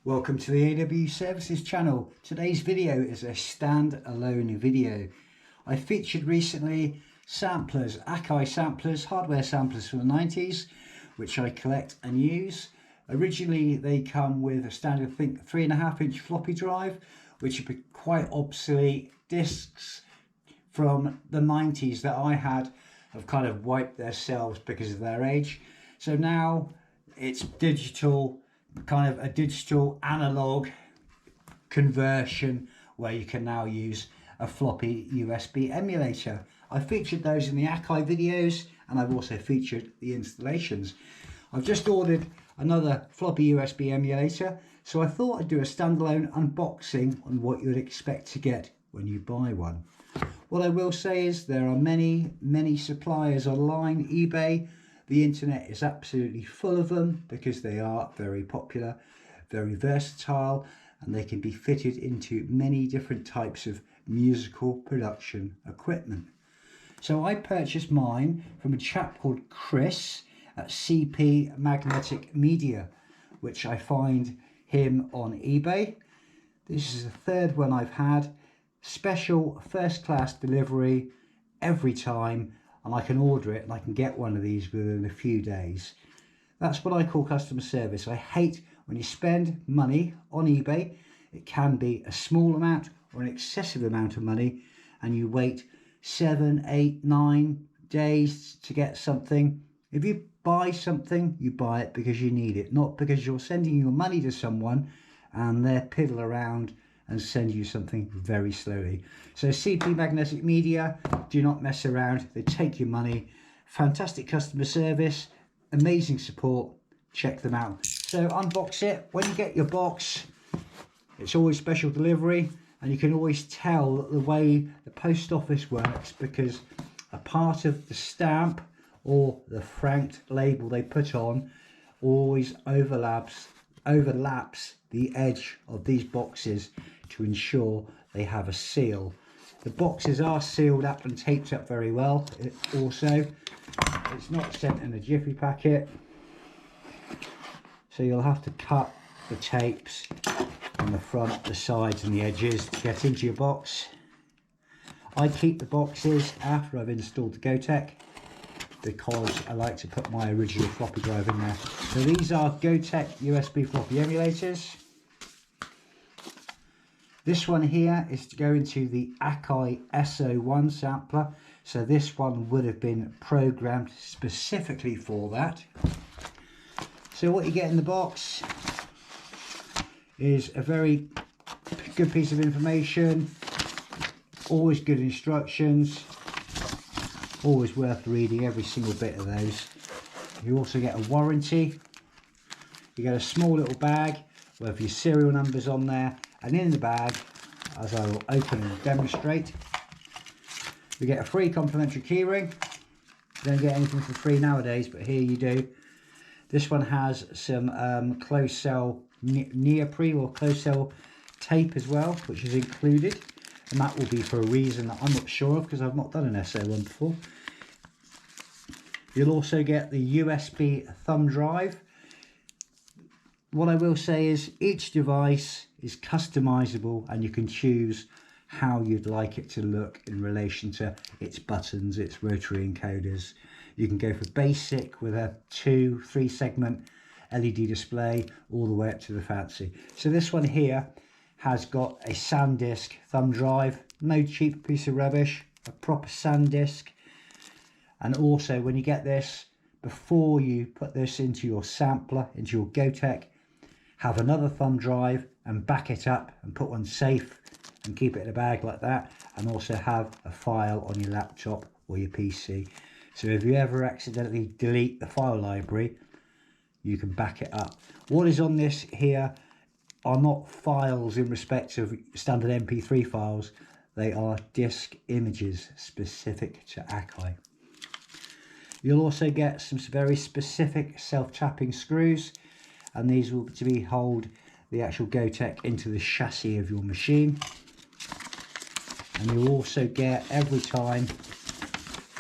Welcome to the AW Services channel. Today's video is a stand-alone video. I featured recently samplers, Akai samplers, hardware samplers from the 90s, which I collect and use. Originally they come with a standard, I think, 3.5-inch floppy drive, which are quite obsolete discs from the 90s that I had have kind of wiped themselves because of their age. So now it's digital, kind of a digital analog conversion where you can now use a floppy USB emulator. I featured those in the Akai videos, and I've also featured the installations. I've just ordered another floppy USB emulator, so I thought I'd do a standalone unboxing on what you'd expect to get when you buy one. What I will say is there are many suppliers online. eBay, the internet is absolutely full of them because they are very popular, very versatile, and they can be fitted into many different types of musical production equipment. So I purchased mine from a chap called Chris at CP Magnetic Media, which I find him on eBay. This is the third one I've had. Special first class delivery every time, and I can order it and I can get one of these within a few days. That's what I call customer service. I hate when you spend money on eBay. It can be a small amount or an excessive amount of money, and you wait 7, 8, 9 days to get something. If you buy something, you buy it because you need it, not because you're sending your money to someone and they're piddle around and send you something very slowly. So CP Magnetic Media, do not mess around. They take your money. Fantastic customer service, amazing support. Check them out. So unbox it. When you get your box, it's always special delivery, and you can always tell the way the post office works because a part of the stamp or the franked label they put on always overlaps the edge of these boxes to ensure they have a seal. The boxes are sealed up and taped up very well. It's not sent in a jiffy packet, so you'll have to cut the tapes on the front, the sides and the edges to get into your box. I keep the boxes after I've installed the Gotek because I like to put my original floppy drive in there. So these are Gotek USB floppy emulators. This one here is to go into the Akai S01 sampler. So this one would have been programmed specifically for that. So what you get in the box is a very good piece of information, always good instructions, always worth reading every single bit of those. You also get a warranty. You get a small little bag with your serial numbers on there, and in the bag, as I will open and demonstrate, you get a free complimentary keyring. You don't get anything for free nowadays, but here you do. This one has some closed cell neoprene or closed cell tape as well, which is included, and that will be for a reason that I'm not sure of because I've not done an S01 before. You'll also get the USB thumb drive. What I will say is each device is customizable and you can choose how you'd like it to look in relation to its buttons, its rotary encoders. You can go for basic with a 2-3 segment LED display all the way up to the fancy. So this one here has got a SanDisk thumb drive, no cheap piece of rubbish, a proper SanDisk. And also when you get this, before you put this into your sampler, into your Gotek, have another thumb drive and back it up and put one safe and keep it in a bag like that, and also have a file on your laptop or your PC. So if you ever accidentally delete the file library, you can back it up. What is on this here are not files in respect of standard MP3 files. They are disk images specific to Akai. You'll also get some very specific self-tapping screws, and these will to be hold the actual Gotek into the chassis of your machine. And you'll also get every time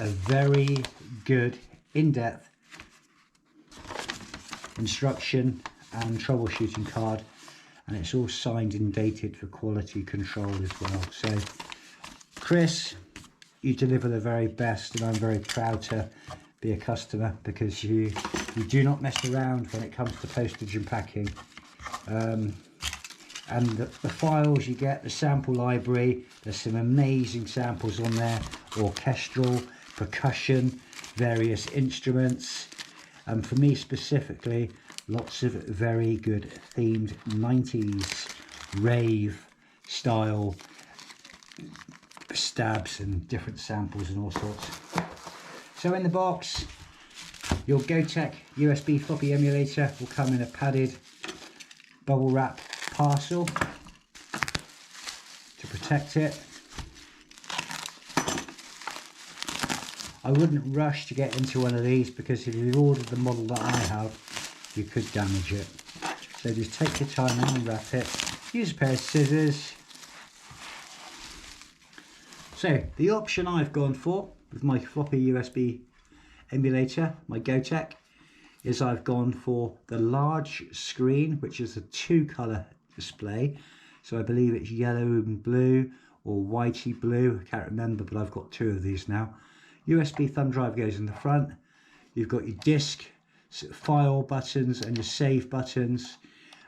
a very good in-depth instruction and troubleshooting card and it's all signed and dated for quality control as well. So Chris, you deliver the very best, and I'm very proud to be a customer, because you do not mess around when it comes to postage and packing. And the files you get, the sample library, there's some amazing samples on there, orchestral, percussion, various instruments, and for me specifically, lots of very good themed 90s rave style stabs and different samples and all sorts. So in the box, your Gotek USB floppy emulator will come in a padded bubble wrap parcel to protect it. I wouldn't rush to get into one of these, because if you've ordered the model that I have, you could damage it. So just take your time and unwrap it. Use a pair of scissors. So the option I've gone for with my floppy USB emulator, my Gotek, is I've gone for the large screen, which is a 2-color display. So I believe it's yellow and blue or whitey blue, I can't remember, but I've got 2 of these now. USB thumb drive goes in the front. You've got your disk, file buttons and your save buttons,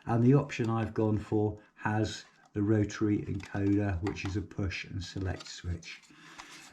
and the option I've gone for has the rotary encoder, which is a push and select switch.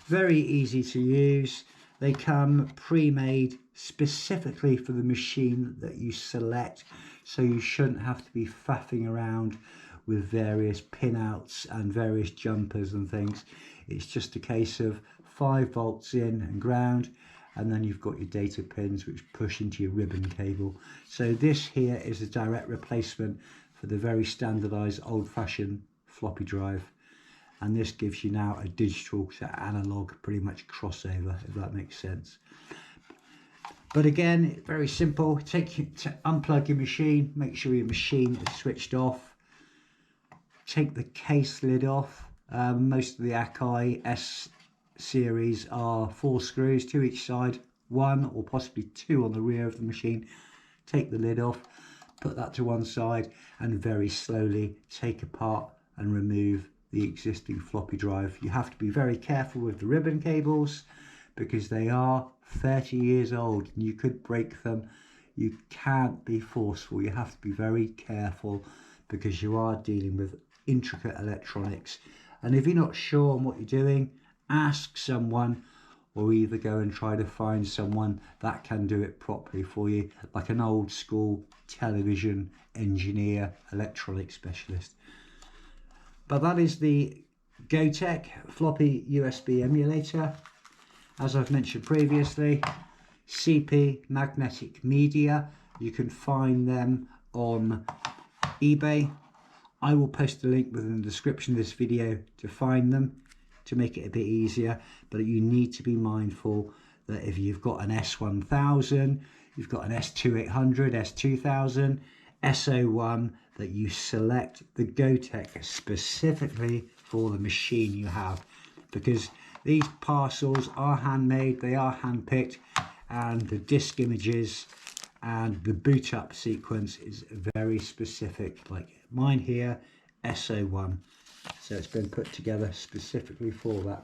Very easy to use. They come pre-made specifically for the machine that you select, so you shouldn't have to be faffing around with various pinouts and various jumpers and things. It's just a case of 5 volts in and ground, and then you've got your data pins which push into your ribbon cable. So this here is a direct replacement for the very standardized old-fashioned floppy drive, and this gives you now a digital to analog pretty much crossover, if that makes sense. But again, very simple. Unplug your machine, make sure your machine is switched off, take the case lid off. Most of the Akai S series are 4 screws, 2 each side, 1 or possibly 2 on the rear of the machine. Take the lid off, put that to one side, and very slowly take apart and remove the existing floppy drive. You have to be very careful with the ribbon cables, because they are 30 years old and you could break them. You can't be forceful, you have to be very careful, because you are dealing with intricate electronics. And if you're not sure on what you're doing, ask someone, or either go and try to find someone that can do it properly for you, like an old school television engineer, electronic specialist. But that is the Gotek floppy USB emulator. As I've mentioned previously, CP Magnetic Media, you can find them on eBay. I will post a link within the description of this video to find them, to make it a bit easier. But you need to be mindful that if you've got an S1000, you've got an S2800, S2000, S01, that you select the Gotek specifically for the machine you have, because these parcels are handmade, they are handpicked, and the disk images and the boot up sequence is very specific. Like mine here, S01, so it's been put together specifically for that.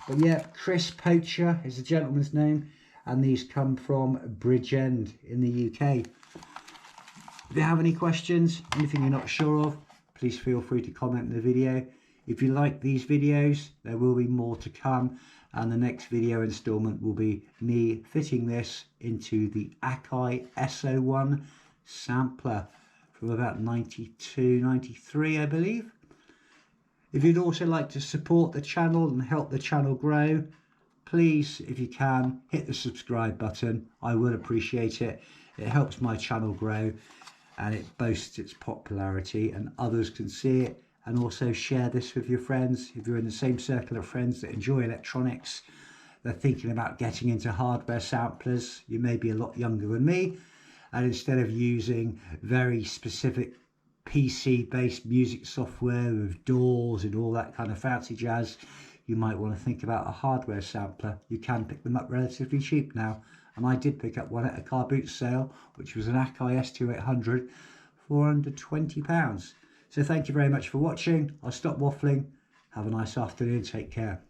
But yeah, Chris Poacher is the gentleman's name, and these come from Bridgend in the UK. If you have any questions, anything you're not sure of, please feel free to comment in the video. If you like these videos, there will be more to come, and the next video installment will be me fitting this into the Akai S01 sampler from about 92, 93, I believe. If you'd also like to support the channel and help the channel grow, please, if you can, hit the subscribe button. I would appreciate it. It helps my channel grow, and it boasts its popularity, and others can see it. And also share this with your friends. If you're in the same circle of friends that enjoy electronics, they're thinking about getting into hardware samplers, you may be a lot younger than me, and instead of using very specific PC based music software with DAWs and all that kind of fancy jazz, you might want to think about a hardware sampler. You can pick them up relatively cheap now, and I did pick up one at a car boot sale, which was an Akai S2800 for under £20. So thank you very much for watching. I'll stop waffling. Have a nice afternoon. Take care.